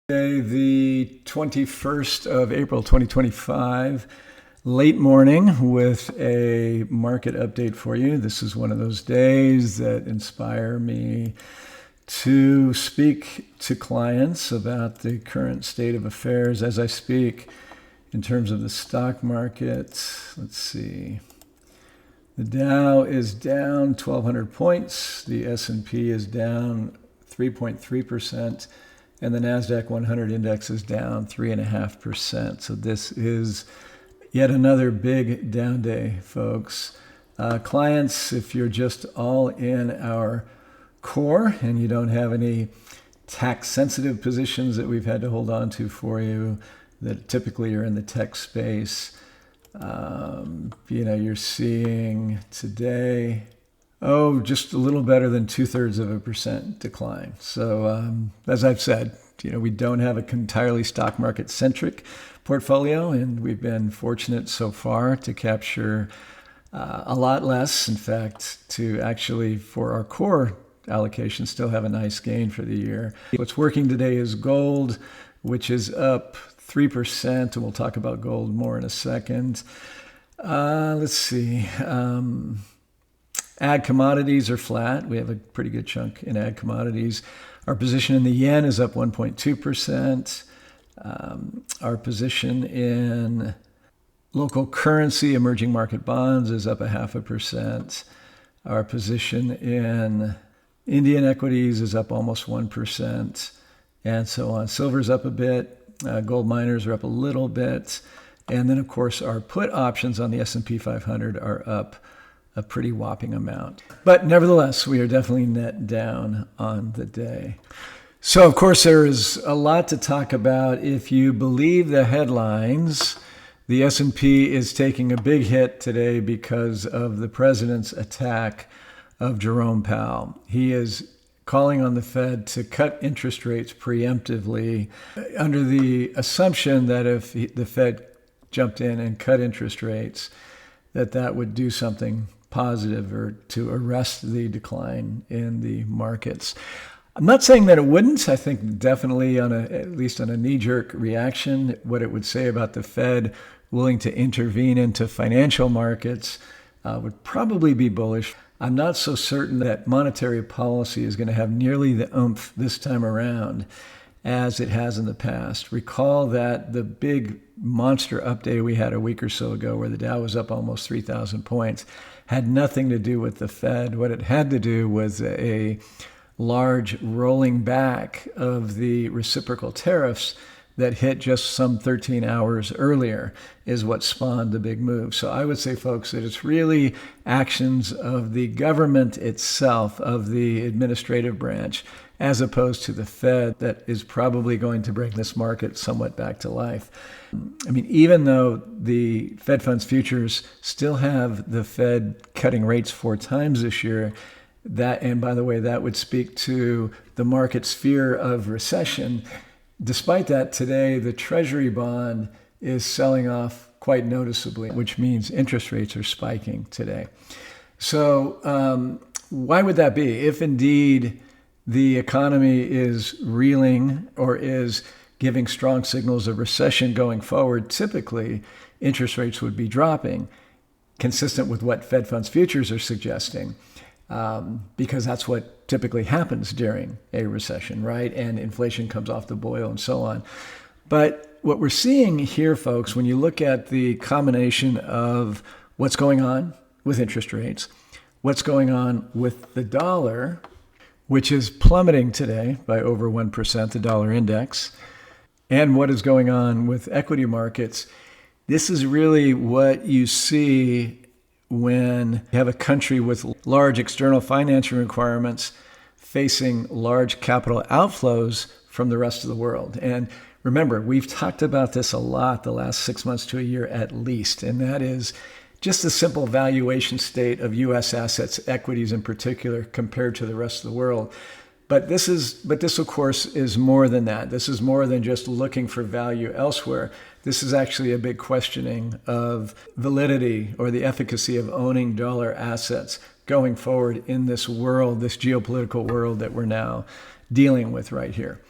Day, the 21st of April, 2025, late morning with a market update for you. This is one of those days that inspire me to speak to clients about the current state of affairs as I speak in terms of the stock market. Let's see. The Dow is down 1,200 points. The S&P is down 3.3%. And the NASDAQ 100 index is down 3.5%. So this is yet another big down day, folks. Clients, if you're just all in our core and you don't have any tax-sensitive positions that we've had to hold on to for you that typically are in the tech space, you're seeing today just a little better than 0.2% decline. So as I've said, we don't have an entirely stock market centric portfolio, and we've been fortunate so far to capture a lot less. In fact, to actually, for our core allocation, still have a nice gain for the year. What's working today is gold, which is up 3%, and we'll talk about gold more in a second. Let's see. Ag commodities are flat. We have a pretty good chunk in ag commodities. Our position in the yen is up 1.2%. Our position in local currency, emerging market bonds, is up 0.5%. Our position in Indian equities is up almost 1%, and so on. Silver's up a bit. Gold miners are up a little bit. And then, of course, our put options on the S&P 500 are up a pretty whopping amount. But nevertheless, we are definitely net down on the day. So, of course, there is a lot to talk about. If you believe the headlines, the S&P is taking a big hit today because of the president's attack of Jerome Powell. He is calling on the Fed to cut interest rates preemptively under the assumption that if the Fed jumped in and cut interest rates, that would do something positive or to arrest the decline in the markets. I'm not saying that it wouldn't. I think definitely at least on a knee-jerk reaction, what it would say about the Fed willing to intervene into financial markets would probably be bullish. I'm not so certain that monetary policy is going to have nearly the oomph this time around as it has in the past. Recall that the big monster update we had a week or so ago where the Dow was up almost 3,000 points had nothing to do with the Fed. What it had to do was a large rolling back of the reciprocal tariffs that hit just some 13 hours earlier is what spawned the big move. So I would say, folks, that it's really actions of the government itself, of the administrative branch, as opposed to the Fed, that is probably going to bring this market somewhat back to life. I mean, even though the Fed funds futures still have the Fed cutting rates 4 times this year, and by the way, that would speak to the market's fear of recession. Despite that, today, the Treasury bond is selling off quite noticeably, which means interest rates are spiking today. So why would that be? If indeed the economy is reeling or is giving strong signals of recession going forward, typically interest rates would be dropping, consistent with what Fed funds futures are suggesting, because that's what typically happens during a recession, right? And inflation comes off the boil and so on. But what we're seeing here, folks, when you look at the combination of what's going on with interest rates, what's going on with the dollar, which is plummeting today by over 1%, the dollar index, and what is going on with equity markets, this is really what you see when you have a country with large external financing requirements facing large capital outflows from the rest of the world. And remember, we've talked about this a lot the last 6 months to a year at least, and that is just the simple valuation state of U.S. assets, equities in particular, compared to the rest of the world. But this, of course, is more than that. This is more than just looking for value elsewhere. This is actually a big questioning of validity or the efficacy of owning dollar assets going forward in this world, this geopolitical world that we're now dealing with right here.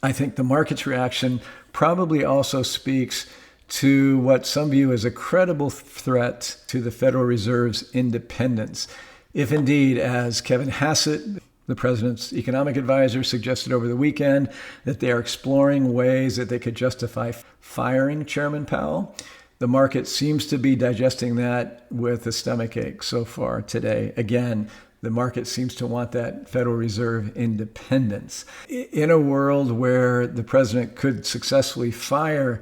I think the market's reaction probably also speaks to what some view as a credible threat to the Federal Reserve's independence. If indeed, as Kevin Hassett, the president's economic advisor, suggested over the weekend, that they are exploring ways that they could justify firing Chairman Powell, the market seems to be digesting that with a stomachache so far today. Again, the market seems to want that Federal Reserve independence. In a world where the president could successfully fire,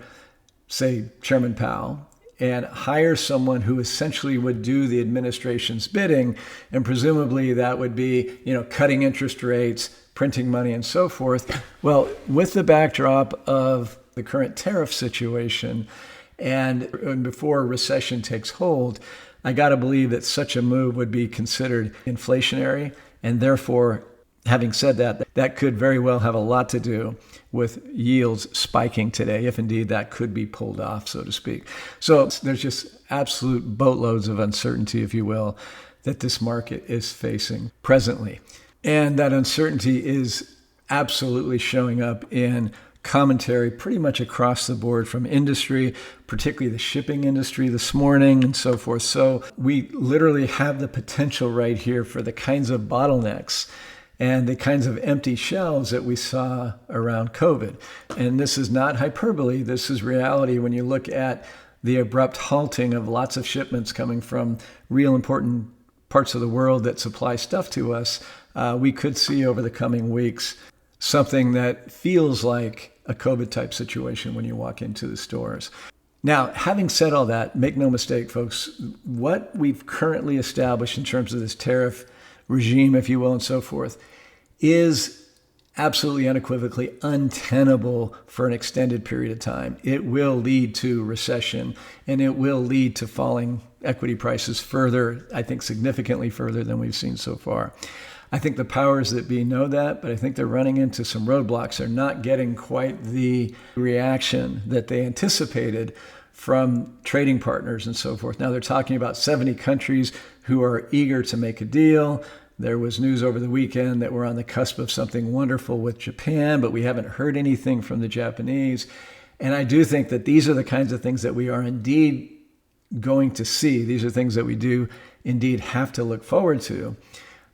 say, Chairman Powell, and hire someone who essentially would do the administration's bidding, and presumably that would be, cutting interest rates, printing money, and so forth. Well, with the backdrop of the current tariff situation, and before a recession takes hold, I got to believe that such a move would be considered inflationary, and therefore, having said that, that could very well have a lot to do with yields spiking today, if indeed that could be pulled off, so to speak. So there's just absolute boatloads of uncertainty, if you will, that this market is facing presently. And that uncertainty is absolutely showing up in commentary pretty much across the board from industry, particularly the shipping industry this morning and so forth. So we literally have the potential right here for the kinds of bottlenecks and the kinds of empty shelves that we saw around COVID. And this is not hyperbole. This is reality when you look at the abrupt halting of lots of shipments coming from real important parts of the world that supply stuff to us. We could see over the coming weeks something that feels like a COVID-type situation when you walk into the stores. Now, having said all that, make no mistake, folks, what we've currently established in terms of this tariff regime, if you will, and so forth, is absolutely unequivocally untenable for an extended period of time. It will lead to recession, and it will lead to falling equity prices further, I think significantly further than we've seen so far. I think the powers that be know that, but I think they're running into some roadblocks. They're not getting quite the reaction that they anticipated from trading partners and so forth. Now they're talking about 70 countries who are eager to make a deal. There was news over the weekend that we're on the cusp of something wonderful with Japan, but we haven't heard anything from the Japanese. And I do think that these are the kinds of things that we are indeed going to see. These are things that we do indeed have to look forward to.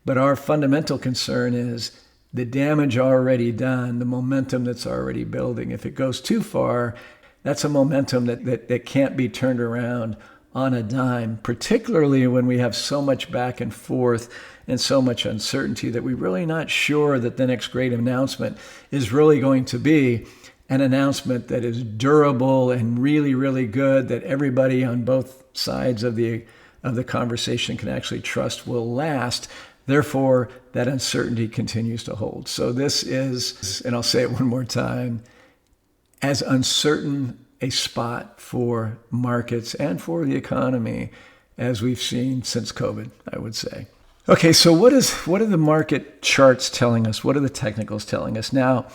But our fundamental concern is the damage already done, the momentum that's already building. If it goes too far, that's a momentum that can't be turned around on a dime, particularly when we have so much back and forth and so much uncertainty that we're really not sure that the next great announcement is really going to be an announcement that is durable and really, really good, that everybody on both sides of the conversation can actually trust will last. Therefore, that uncertainty continues to hold. So this is, and I'll say it one more time, as uncertain a spot for markets and for the economy as we've seen since COVID, I would say. Okay, so what are the market charts telling us? What are the technicals telling us? Now,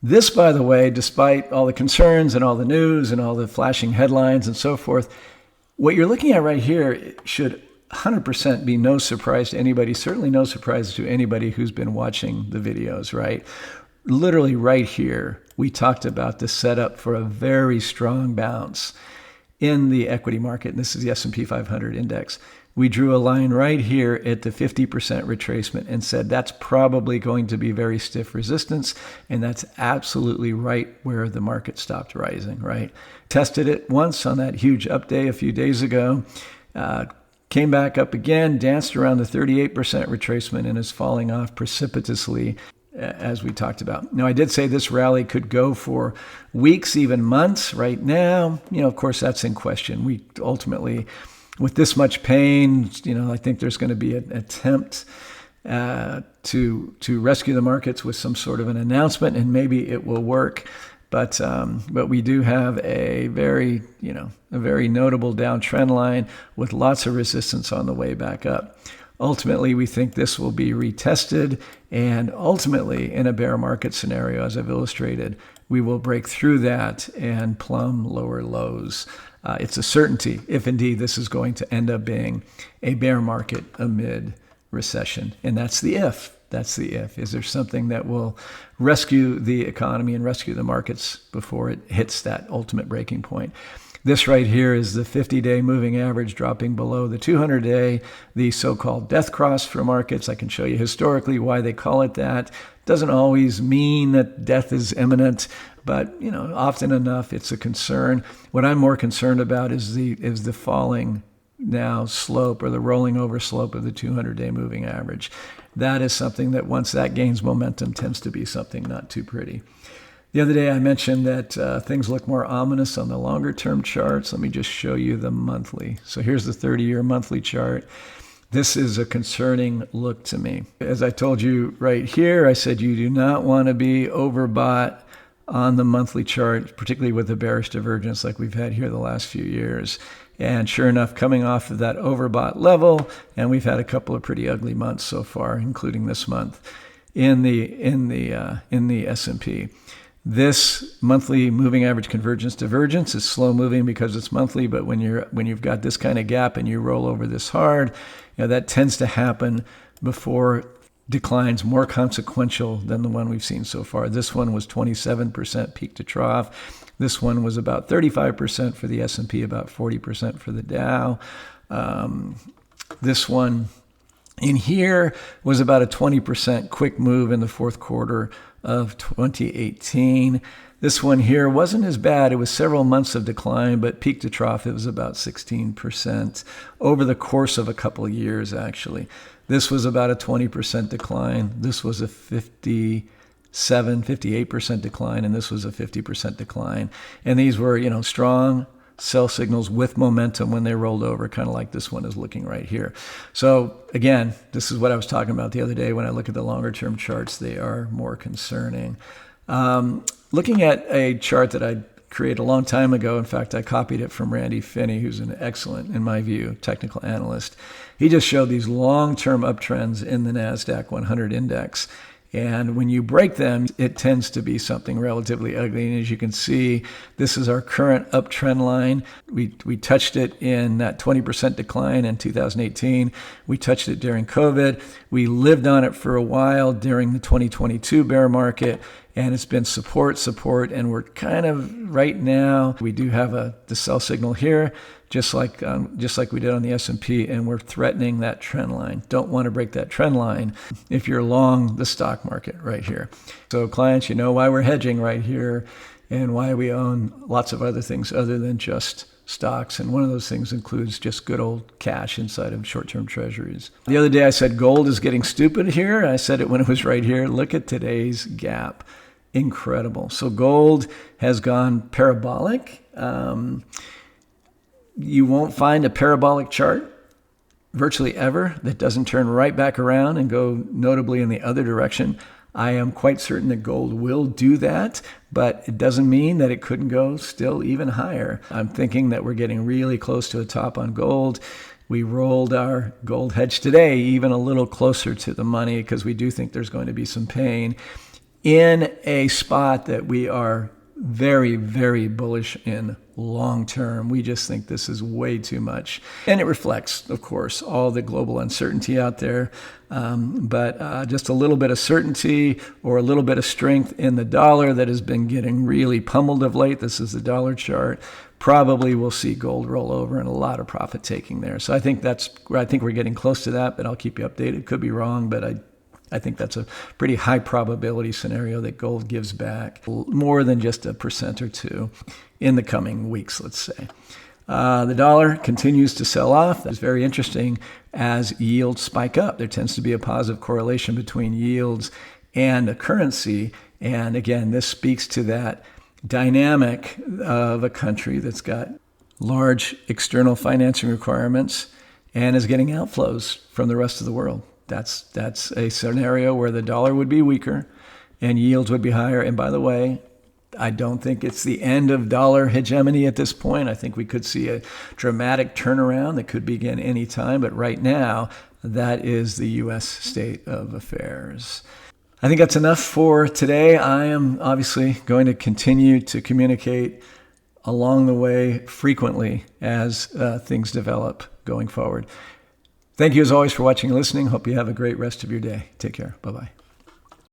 this, by the way, despite all the concerns and all the news and all the flashing headlines and so forth, what you're looking at right here should 100% be no surprise to anybody, certainly no surprise to anybody who's been watching the videos, right? Literally right here, we talked about the setup for a very strong bounce in the equity market, and this is the S&P 500 index. We drew a line right here at the 50% retracement and said that's probably going to be very stiff resistance, and that's absolutely right where the market stopped rising, right? Tested it once on that huge up day a few days ago, came back up again, danced around the 38% retracement, and is falling off precipitously, as we talked about. Now, I did say this rally could go for weeks, even months. Right now, of course, that's in question. We ultimately, with this much pain, I think there's going to be an attempt to rescue the markets with some sort of an announcement, and maybe it will work. But we do have a very notable downtrend line with lots of resistance on the way back up. Ultimately, we think this will be retested, and ultimately, in a bear market scenario, as I've illustrated, we will break through that and plumb lower lows. It's a certainty if indeed this is going to end up being a bear market amid recession. And that's the if. That's the if. Is there something that will rescue the economy and rescue the markets before it hits that ultimate breaking point? This right here is the 50-day moving average dropping below the 200-day, the so-called death cross for markets. I can show you historically why they call it that. Doesn't always mean that death is imminent, but often enough it's a concern. What I'm more concerned about is the falling now slope, or the rolling over slope of the 200-day moving average. That is something that once that gains momentum tends to be something not too pretty. The other day I mentioned that things look more ominous on the longer term charts. Let me just show you the monthly. So here's the 30-year monthly chart. This is a concerning look to me. As I told you right here, I said you do not want to be overbought on the monthly chart, particularly with the bearish divergence like we've had here the last few years. And sure enough, coming off of that overbought level, and we've had a couple of pretty ugly months so far, including this month in the S&P. This monthly moving average convergence divergence is slow moving because it's monthly, but when you've got this kind of gap and you roll over this hard, that tends to happen before declines more consequential than the one we've seen so far. This one was 27% peak to trough. This one was about 35% for the S&P, about 40% for the Dow. This one in here was about a 20% quick move in the fourth quarter of 2018. This one here wasn't as bad. It was several months of decline, but peak to trough, it was about 16% over the course of a couple of years, actually. This was about a 20% decline. This was a 58% decline, and this was a 50% decline. And these were, strong sell signals with momentum when they rolled over, kind of like this one is looking right here. So again, this is what I was talking about the other day. When I look at the longer term charts, they are more concerning. Looking at a chart that I created a long time ago, in fact, I copied it from Randy Finney, who's an excellent, in my view, technical analyst. He just showed these long-term uptrends in the NASDAQ 100 index. And when you break them, it tends to be something relatively ugly. And as you can see, this is our current uptrend line. We touched it in that 20% decline in 2018. We touched it during COVID. We lived on it for a while during the 2022 bear market. And it's been support, and we're kind of right now, we do have the sell signal here, just like we did on the S&P, and we're threatening that trend line. Don't want to break that trend line if you're long the stock market right here. So clients, you know why we're hedging right here and why we own lots of other things other than just stocks. And one of those things includes just good old cash inside of short-term treasuries. The other day I said gold is getting stupid here. I said it when it was right here. Look at today's gap. Incredible. So gold has gone parabolic. You won't find a parabolic chart virtually ever that doesn't turn right back around and go notably in the other direction. I am quite certain that gold will do that, but it doesn't mean that it couldn't go still even higher. I'm thinking that we're getting really close to a top on gold. We rolled our gold hedge today even a little closer to the money because we do think there's going to be some pain in a spot that we are very, very bullish in long term. We just think this is way too much. And it reflects, of course, all the global uncertainty out there. But just a little bit of certainty or a little bit of strength in the dollar that has been getting really pummeled of late. This is the dollar chart. Probably we'll see gold roll over and a lot of profit taking there. So I think we're getting close to that, but I'll keep you updated. Could be wrong, but I think that's a pretty high probability scenario that gold gives back more than just 1% or 2% in the coming weeks, let's say. The dollar continues to sell off. That's very interesting as yields spike up. There tends to be a positive correlation between yields and a currency. And again, this speaks to that dynamic of a country that's got large external financing requirements and is getting outflows from the rest of the world. That's a scenario where the dollar would be weaker and yields would be higher. And by the way, I don't think it's the end of dollar hegemony at this point. I think we could see a dramatic turnaround that could begin any time. But right now, that is the U.S. state of affairs. I think that's enough for today. I am obviously going to continue to communicate along the way frequently as things develop going forward. Thank you as always for watching and listening. Hope you have a great rest of your day. Take care. Bye-bye.